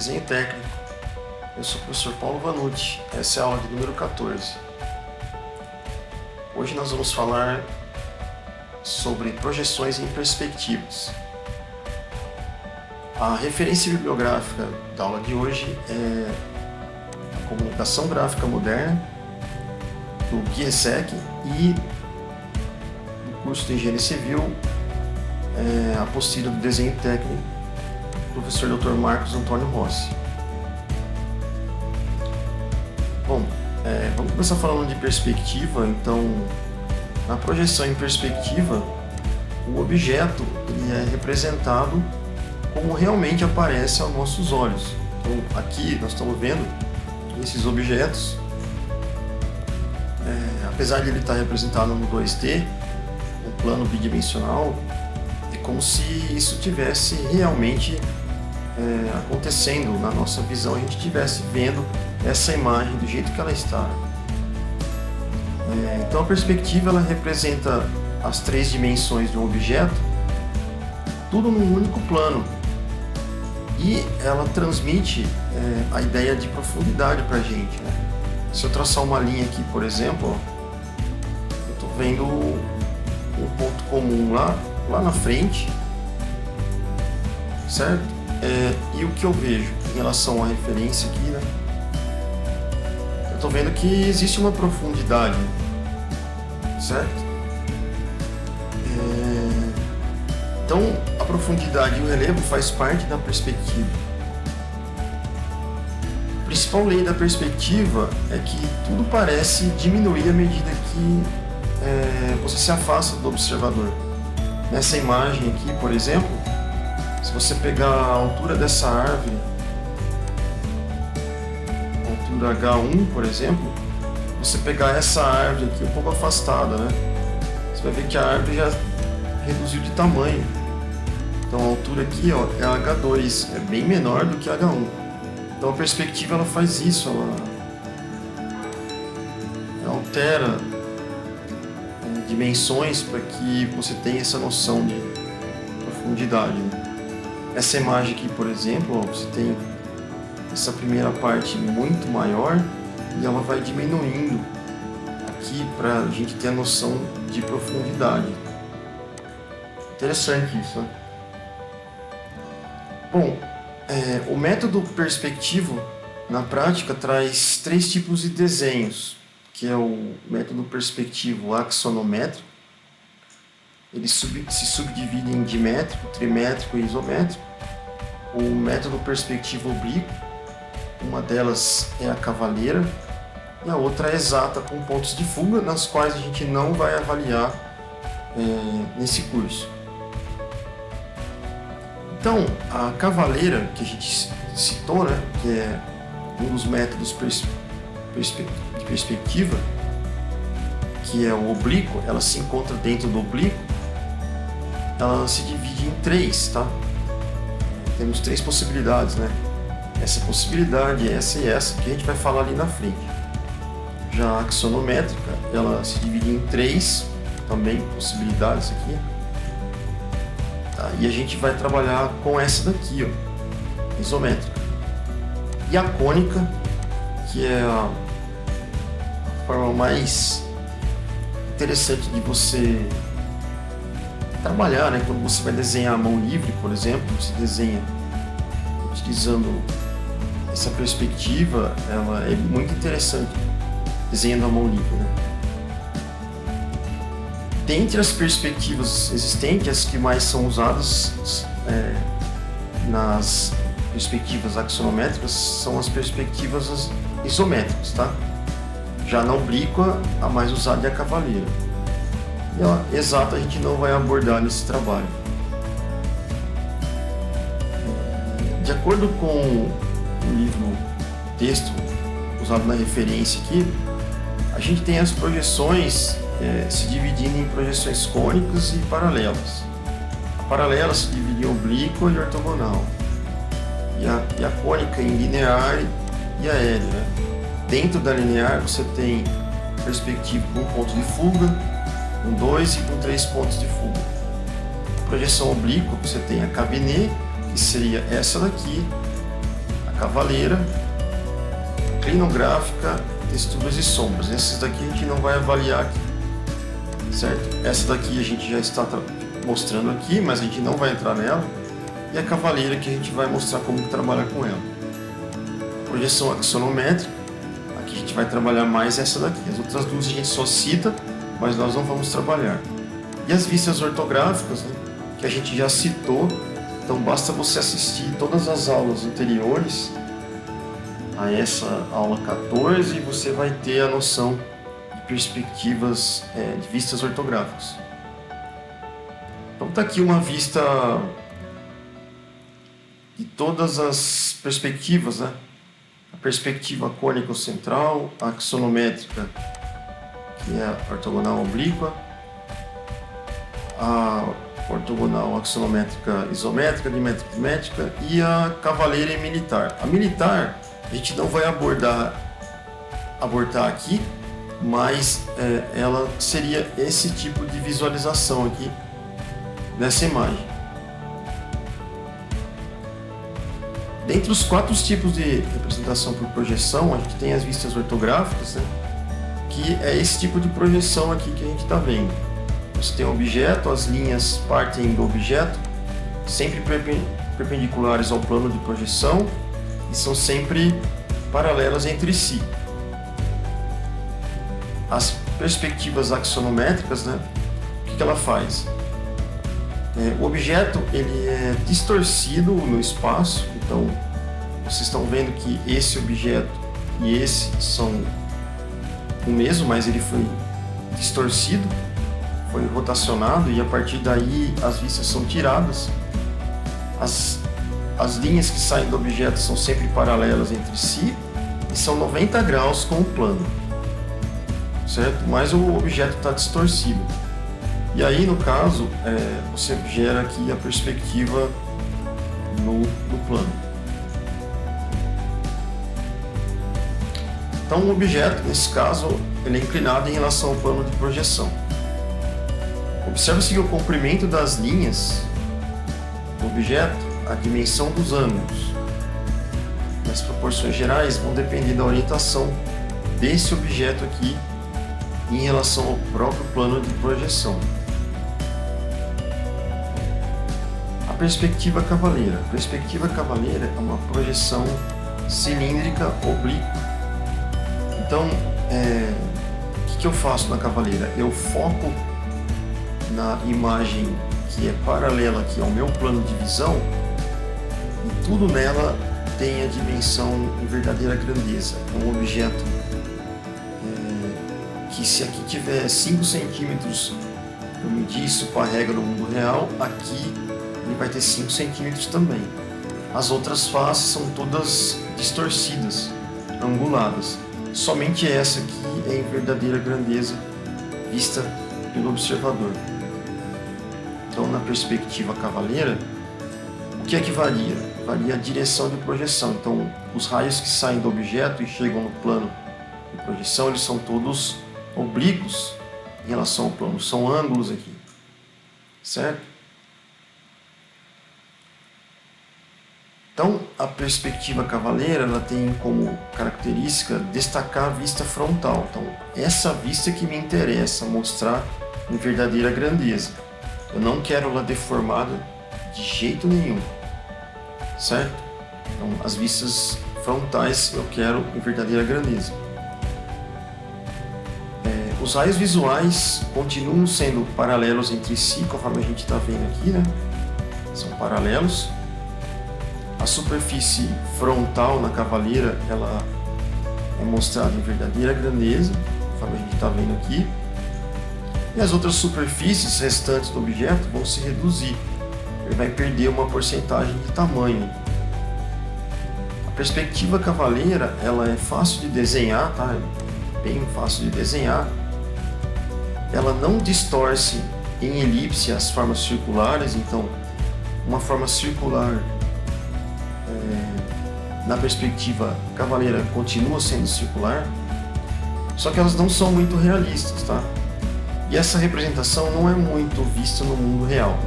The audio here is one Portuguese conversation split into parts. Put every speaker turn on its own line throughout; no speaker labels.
Desenho Técnico. Eu sou o professor Paulo Vanucci, essa é a aula de número 14. Hoje nós vamos falar sobre projeções em perspectivas. A referência bibliográfica da aula de hoje é a Comunicação Gráfica Moderna, do GIESEC, e do curso de Engenharia Civil, a apostila do Desenho Técnico, do professor Dr. Marcos Antônio Rossi. Bom, vamos começar falando de perspectiva. Então, na projeção em perspectiva, o objeto ele é representado como realmente aparece aos nossos olhos. Então, aqui nós estamos vendo esses objetos, apesar de ele estar representado no 2D, no plano bidimensional, é como se isso tivesse realmente acontecendo na nossa visão, a gente estivesse vendo essa imagem do jeito que ela está. Então a perspectiva ela representa as três dimensões de um objeto, tudo num único plano, e ela transmite a ideia de profundidade para a gente, né? Se eu traçar uma linha aqui, por exemplo, eu estou vendo um ponto comum lá na frente, certo? E o que eu vejo em relação à referência aqui, né? Eu estou vendo que existe uma profundidade, certo? Então, a profundidade e o relevo faz parte da perspectiva. A principal lei da perspectiva é que tudo parece diminuir à medida que você se afasta do observador. Nessa imagem aqui, por exemplo, se você pegar a altura dessa árvore, altura H1, por exemplo, você pegar essa árvore aqui um pouco afastada, né? Você vai ver que a árvore já reduziu de tamanho. Então a altura aqui, ó, é H2, é bem menor do que H1. Então a perspectiva ela faz isso, ela altera dimensões para que você tenha essa noção de profundidade, né? Essa imagem aqui, por exemplo, ó, você tem essa primeira parte muito maior e ela vai diminuindo aqui para a gente ter a noção de profundidade. Interessante isso, né? Bom, o método perspectivo na prática traz três tipos de desenhos, que é o método perspectivo axonométrico. Ele se subdivide em dimétrico, trimétrico e isométrico. O método perspectivo oblíquo, uma delas é a cavaleira, e a outra é exata, com pontos de fuga, nas quais a gente não vai avaliar nesse curso. Então, a cavaleira, que a gente citou, né, que é um dos métodos de perspectiva, que é o oblíquo, ela se encontra dentro do oblíquo. Ela se divide em três, tá? Temos três possibilidades, né? Essa possibilidade, essa e essa, que a gente vai falar ali na frente. Já a axonométrica, ela se divide em três, também, possibilidades aqui. Tá? E a gente vai trabalhar com essa daqui, ó, isométrica. E a cônica, que é a forma mais interessante de você trabalhar, né? Quando você vai desenhar à mão livre, por exemplo, você desenha utilizando essa perspectiva, ela é muito interessante, desenhando à mão livre, né? Dentre as perspectivas existentes, as que mais são usadas nas perspectivas axonométricas são as perspectivas isométricas, tá? Já na oblíqua, a mais usada é a cavaleira. E a exata a gente não vai abordar nesse trabalho. De acordo com o livro texto usado na referência aqui, a gente tem as projeções se dividindo em projeções cônicas e paralelas. A paralela se divide em oblíqua e ortogonal, e a cônica em linear e aérea, né? Dentro da linear você tem perspectiva com ponto de fuga, com 2 e com 3 pontos de fuga. A projeção oblíqua, você tem a cabinet, que seria essa daqui, a cavaleira, clinográfica, texturas e sombras. Essas daqui a gente não vai avaliar aqui, certo? Essa daqui a gente já está mostrando aqui, mas a gente não vai entrar nela. E a cavaleira que a gente vai mostrar como trabalhar com ela. Projeção axonométrica, aqui a gente vai trabalhar mais essa daqui. As outras duas a gente só cita, mas nós não vamos trabalhar. E as vistas ortográficas, né, que a gente já citou, então basta você assistir todas as aulas anteriores a essa aula 14 e você vai ter a noção de perspectivas de vistas ortográficas. Então está aqui uma vista de todas as perspectivas, né? A perspectiva cônico-central, a axonométrica, que é a ortogonal oblíqua, a ortogonal axonométrica isométrica, dimétrica e a cavaleira e militar. A militar a gente não vai abordar aqui, mas ela seria esse tipo de visualização aqui nessa imagem. Dentre os 4 tipos de representação por projeção, a gente tem as vistas ortográficas, né, que é esse tipo de projeção aqui que a gente está vendo. Você tem um objeto, as linhas partem do objeto, sempre perpendiculares ao plano de projeção e são sempre paralelas entre si. As perspectivas axonométricas, né, o que ela faz? O objeto ele é distorcido no espaço, então vocês estão vendo que esse objeto e esse são o mesmo, mas ele foi distorcido, foi rotacionado e a partir daí as vistas são tiradas. As linhas que saem do objeto são sempre paralelas entre si e são 90 graus com o plano, certo? Mas o objeto está distorcido. E aí, no caso, você gera aqui a perspectiva no plano. Então, o objeto, nesse caso, ele é inclinado em relação ao plano de projeção. Observe-se que o comprimento das linhas do objeto, a dimensão dos ângulos e as proporções gerais vão depender da orientação desse objeto aqui em relação ao próprio plano de projeção. A perspectiva cavaleira. A perspectiva cavaleira é uma projeção cilíndrica oblíqua. Então, o que eu faço na cavaleira? Eu foco na imagem que é paralela aqui ao meu plano de visão e tudo nela tem a dimensão em verdadeira grandeza. É um objeto que, se aqui tiver 5 centímetros, eu medir isso com a regra do mundo real, aqui ele vai ter 5 centímetros também. As outras faces são todas distorcidas, anguladas. Somente essa aqui é em verdadeira grandeza vista pelo observador. Então, na perspectiva cavaleira, o que é que varia? Varia a direção de projeção. Então, os raios que saem do objeto e chegam no plano de projeção, eles são todos oblíquos em relação ao plano, são ângulos aqui, certo? Então, a perspectiva cavaleira, ela tem como característica destacar a vista frontal. Então, essa vista que me interessa mostrar em verdadeira grandeza. Eu não quero ela deformada de jeito nenhum, certo? Então, as vistas frontais eu quero em verdadeira grandeza. Os raios visuais continuam sendo paralelos entre si, conforme a gente está vendo aqui, né? São paralelos. A superfície frontal na cavaleira, ela é mostrada em verdadeira grandeza, conforme a gente está vendo aqui. E as outras superfícies restantes do objeto vão se reduzir. Ele vai perder uma porcentagem de tamanho. A perspectiva cavaleira, ela é fácil de desenhar, tá? É bem fácil de desenhar. Ela não distorce em elipse as formas circulares, então uma forma circular na perspectiva cavaleira continua sendo circular, só que elas não são muito realistas, tá? E essa representação não é muito vista no mundo real.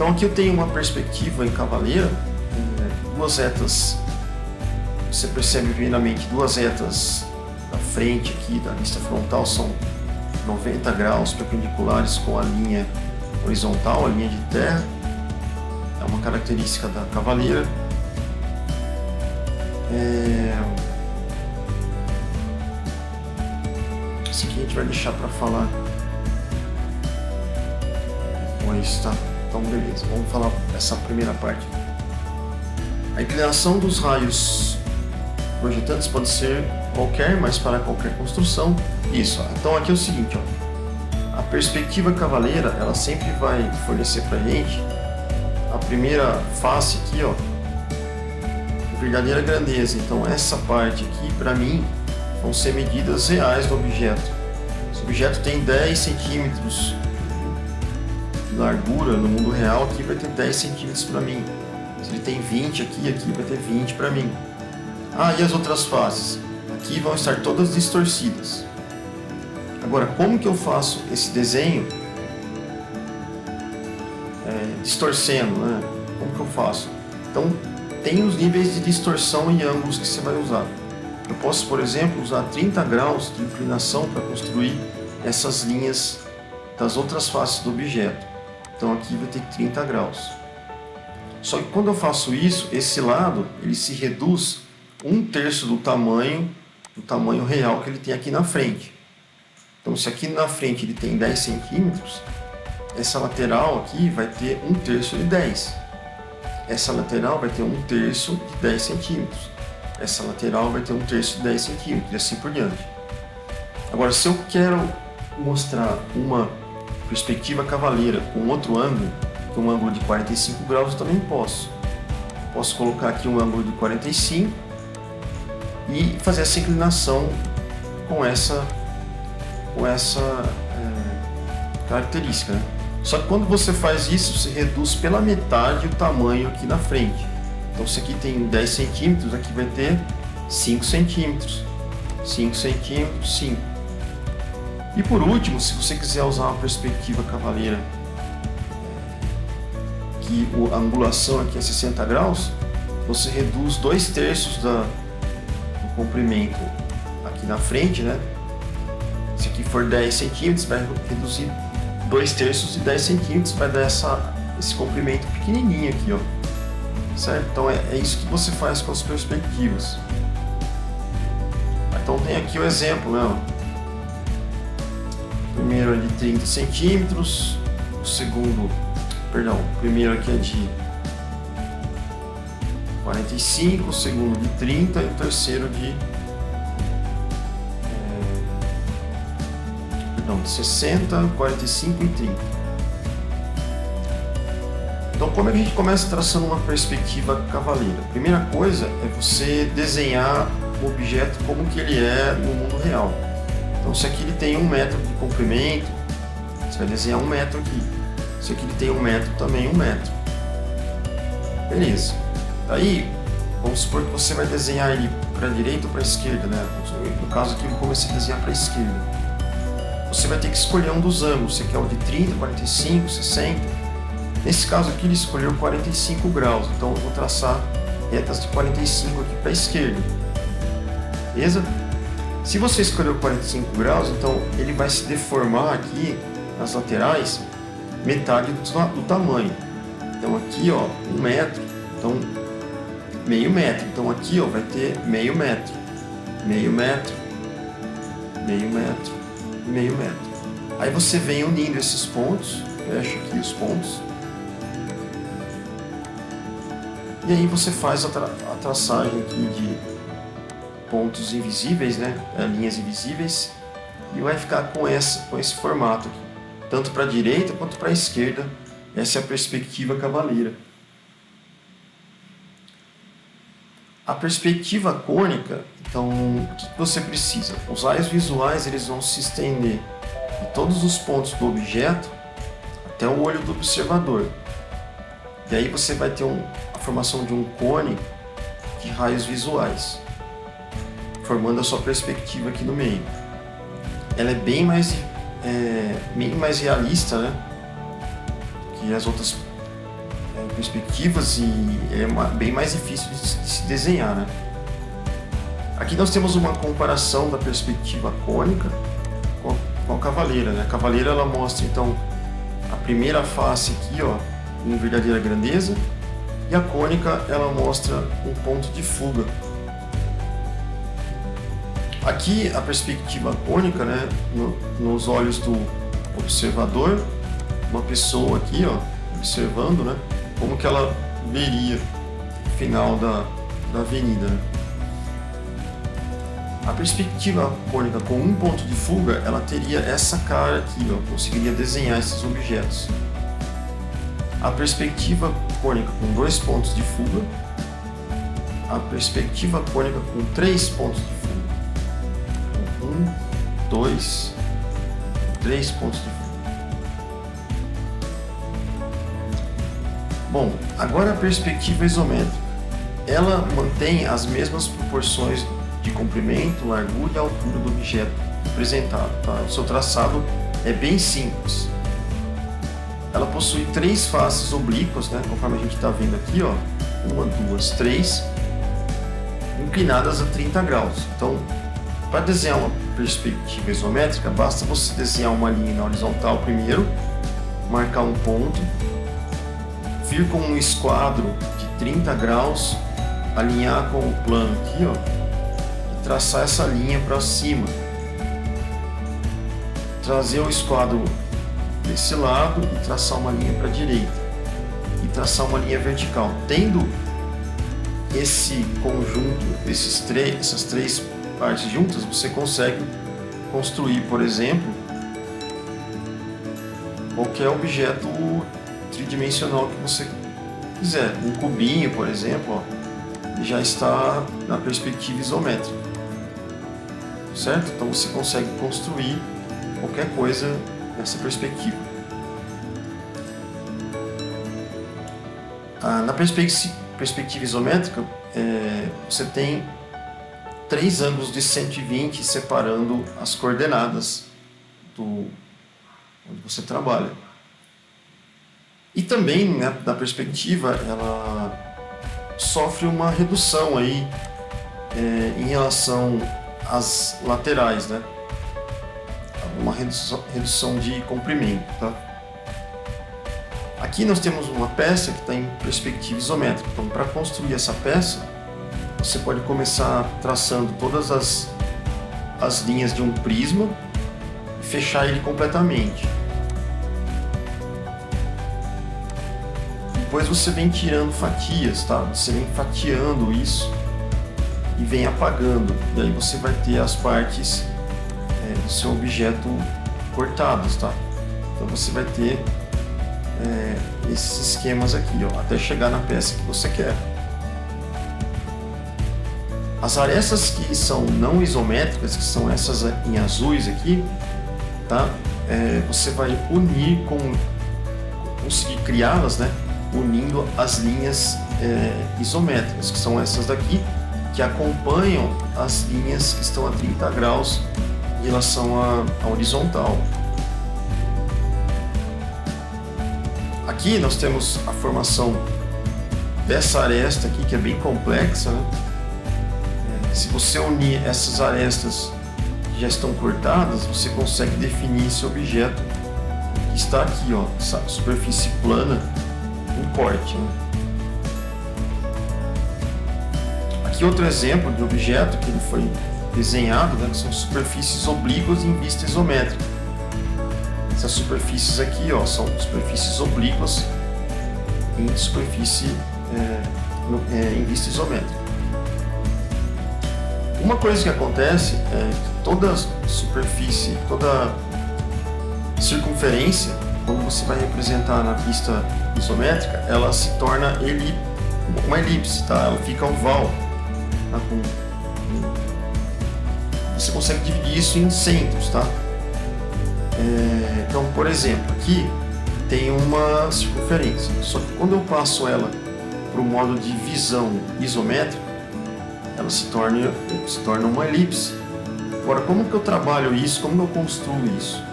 Então aqui eu tenho uma perspectiva em cavaleira, duas retas, você percebe primeiramente duas retas da frente aqui da lista frontal são 90 graus perpendiculares com a linha horizontal, a linha de terra, é uma característica da cavaleira. Esse aqui a gente vai deixar para falar depois, tá? Então beleza, vamos falar essa primeira parte. A inclinação dos raios projetantes pode ser qualquer, mas para qualquer construção. Isso, então aqui é o seguinte, ó. A perspectiva cavaleira, ela sempre vai fornecer pra gente a primeira face aqui, ó, verdadeira grandeza. Então essa parte aqui, para mim, vão ser medidas reais do objeto. Se o objeto tem 10 centímetros de largura, no mundo real aqui vai ter 10 centímetros para mim. Se ele tem 20 aqui vai ter 20 para mim. Ah, e as outras faces? Aqui vão estar todas distorcidas. Agora, como que eu faço esse desenho distorcendo, né? Como que eu faço? Então, tem os níveis de distorção e ângulos que você vai usar. Eu posso, por exemplo, usar 30 graus de inclinação para construir essas linhas das outras faces do objeto. Então aqui vai ter 30 graus. Só que quando eu faço isso, esse lado ele se reduz 1/3 do tamanho real que ele tem aqui na frente. Então se aqui na frente ele tem 10 centímetros, essa lateral aqui vai ter 1/3 de 10. Essa lateral vai ter 1/3 de 10 centímetros. Essa lateral vai ter 1/3 de 10 centímetros e assim por diante. Agora, se eu quero mostrar uma perspectiva cavaleira com outro ângulo, que é um ângulo de 45 graus, eu também posso. Posso colocar aqui um ângulo de 45 e fazer essa inclinação com essa característica, né? Só que quando você faz isso, você reduz pela metade o tamanho aqui na frente. Então se aqui tem 10 centímetros, aqui vai ter 5 centímetros. 5 centímetros, 5. E por último, se você quiser usar uma perspectiva cavaleira, que a angulação aqui é 60 graus, você reduz 2/3 do comprimento aqui na frente, né? Se aqui for 10 centímetros, vai reduzir 2/3 de 10 centímetros, vai dar esse comprimento pequenininho aqui, ó. Certo? Então é isso que você faz com as perspectivas. Então tem aqui o exemplo, né? O primeiro é de 30 centímetros, o primeiro aqui é de 45, o segundo de 30 e o terceiro de 60, 45 e 30. Então, como é que a gente começa traçando uma perspectiva cavaleira? A primeira coisa é você desenhar o objeto como que ele é no mundo real. Então, se aqui ele tem 1 metro de comprimento, você vai desenhar 1 metro aqui. Se aqui ele tem 1 metro, também 1 metro. Beleza. Daí, vamos supor que você vai desenhar ele para a direita ou para a esquerda, né? No caso aqui, eu comecei a desenhar para a esquerda. Você vai ter que escolher um dos ângulos. Você quer o de 30, 45, 60. Nesse caso aqui ele escolheu 45 graus, então eu vou traçar retas de 45 aqui para a esquerda. Beleza? Se você escolheu 45 graus, então ele vai se deformar aqui nas laterais metade do tamanho. Então aqui, ó, 1 metro, então meio metro. Então aqui, ó, vai ter meio metro, meio metro, meio metro, meio metro. Aí você vem unindo esses pontos, fecha aqui os pontos. E aí você faz a traçagem aqui de pontos invisíveis, né? Linhas invisíveis, e vai ficar com esse formato aqui, tanto para a direita quanto para a esquerda. Essa é a perspectiva cavaleira. A perspectiva cônica, então, o que você precisa? Os raios visuais eles vão se estender de todos os pontos do objeto até o olho do observador. E aí você vai ter a formação de um cone de raios visuais, formando a sua perspectiva aqui no meio. Ela é bem mais realista, né, que as outras perspectivas e é bem mais difícil de se desenhar, né? Aqui nós temos uma comparação da perspectiva cônica com a cavaleira, né? A cavaleira ela mostra então a primeira face aqui, ó, em verdadeira grandeza, e a cônica ela mostra um ponto de fuga. Aqui a perspectiva cônica, né, nos olhos do observador, uma pessoa aqui, ó, observando, né, como que ela veria o final da avenida, né? A perspectiva cônica com um ponto de fuga, ela teria essa cara aqui, ó, conseguiria desenhar esses objetos. A perspectiva cônica com 2 pontos de fuga, a perspectiva cônica com 3 pontos de fuga. 1, 2, 3 pontos de fuga. Bom, agora a perspectiva isométrica. Ela mantém as mesmas proporções de comprimento, largura e altura do objeto apresentado. Tá? O seu traçado é bem simples. Ela possui 3 faces oblíquas, né? Conforme a gente está vendo aqui, ó, 1, 2, 3, inclinadas a 30 graus. Então, para desenhar uma perspectiva isométrica, basta você desenhar uma linha na horizontal primeiro, marcar um ponto, vir com um esquadro de 30 graus, alinhar com o plano aqui, ó, e traçar essa linha para cima. Trazer o esquadro desse lado e traçar uma linha para a direita. E traçar uma linha vertical. Tendo esse conjunto, essas 3 partes juntas, você consegue construir, por exemplo, qualquer objeto tridimensional que você quiser. Um cubinho, por exemplo, ó, já está na perspectiva isométrica, certo? Então você consegue construir qualquer coisa nessa perspectiva. Na perspectiva isométrica, você tem 3 ângulos de 120 separando as coordenadas onde você trabalha. E também, né, na perspectiva, ela sofre uma redução aí, em relação às laterais, né? Uma redução de comprimento, tá? Aqui nós temos uma peça que está em perspectiva isométrica. Então, para construir essa peça, você pode começar traçando todas as linhas de um prisma e fechar ele completamente. Depois você vem tirando fatias, tá? Você vem fatiando isso e vem apagando. E aí você vai ter as partes do seu objeto cortadas, tá? Então você vai ter esses esquemas aqui, ó, até chegar na peça que você quer. As arestas que são não isométricas, que são essas em azuis aqui, tá? Você vai unir conseguir criá-las, né? Unindo as linhas isométricas, que são essas daqui, que acompanham as linhas que estão a 30 graus em relação à horizontal. Aqui nós temos a formação dessa aresta aqui, que é bem complexa, né? Se você unir essas arestas que já estão cortadas, você consegue definir esse objeto que está aqui, ó, essa superfície plana, um corte, né? Aqui outro exemplo de objeto que ele foi desenhado, né, que são superfícies oblíquas em vista isométrica. Essas superfícies aqui, ó, são superfícies oblíquas em superfície em vista isométrica. Uma coisa que acontece é que toda superfície, toda circunferência, quando você vai representar na vista isométrica, ela se torna uma elipse, tá? Ela fica oval, tá? Você consegue dividir isso em centros, tá? Então, por exemplo, aqui tem uma circunferência, só que quando eu passo ela para o modo de visão isométrica, ela se torna uma elipse. Agora, como que eu trabalho isso? Como que eu construo isso?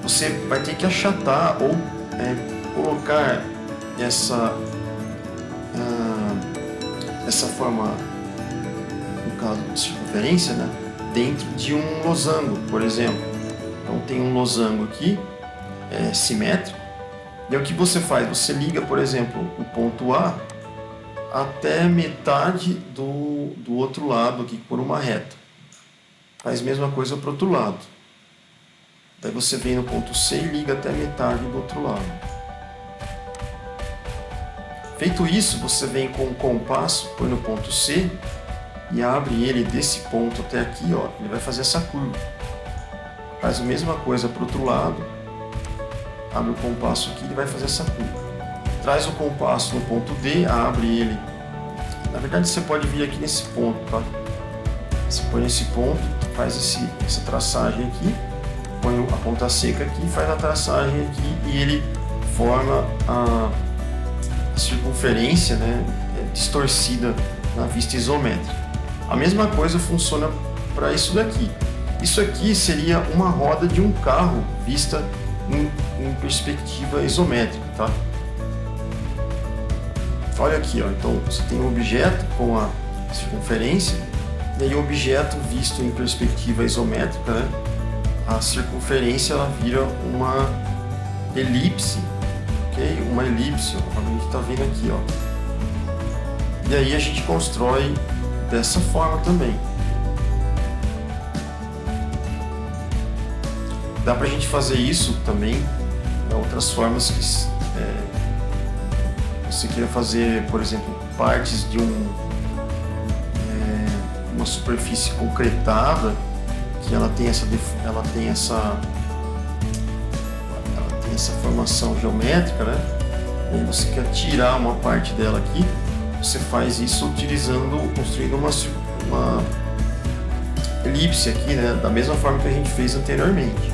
Você vai ter que achatar ou colocar essa forma, no caso de circunferência, né, dentro de um losango, por exemplo. Então tem um losango aqui, simétrico, e o que você faz? Você liga, por exemplo, o ponto A até metade do outro lado aqui por uma reta. Faz a mesma coisa para o outro lado. Daí você vem no ponto C e liga até metade do outro lado. Feito isso, você vem com o compasso, põe no ponto C e abre ele desse ponto até aqui, ó, ele vai fazer essa curva. Faz a mesma coisa para o outro lado, abre o compasso aqui e vai fazer essa curva. Traz o compasso no ponto D, abre ele. Na verdade você pode vir aqui nesse ponto, tá? Você põe esse ponto, faz essa traçagem aqui, põe a ponta seca aqui, faz a traçagem aqui e ele forma a circunferência, né, distorcida na vista isométrica. A mesma coisa funciona para isso daqui. Isso aqui seria uma roda de um carro vista em perspectiva isométrica, tá? Olha aqui, ó. Então você tem um objeto com a circunferência e aí o objeto visto em perspectiva isométrica, né? A circunferência ela vira uma elipse, ok? Uma elipse, ó, como a gente está vendo aqui, ó. E aí a gente constrói dessa forma também. Dá pra gente fazer isso também, outras formas que você queira fazer, por exemplo, partes de uma superfície concretada, que ela tem essa formação geométrica, né? E aí você quer tirar uma parte dela aqui, você faz isso construindo uma elipse aqui, né? Da mesma forma que a gente fez anteriormente.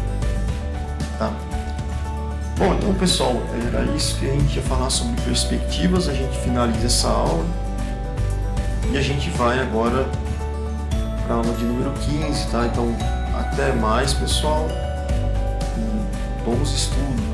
Tá? Bom, então pessoal, era isso que a gente ia falar sobre perspectivas. A gente finaliza essa aula e a gente vai agora para a aula de número 15, tá? Então, até mais, pessoal, e bons estudos.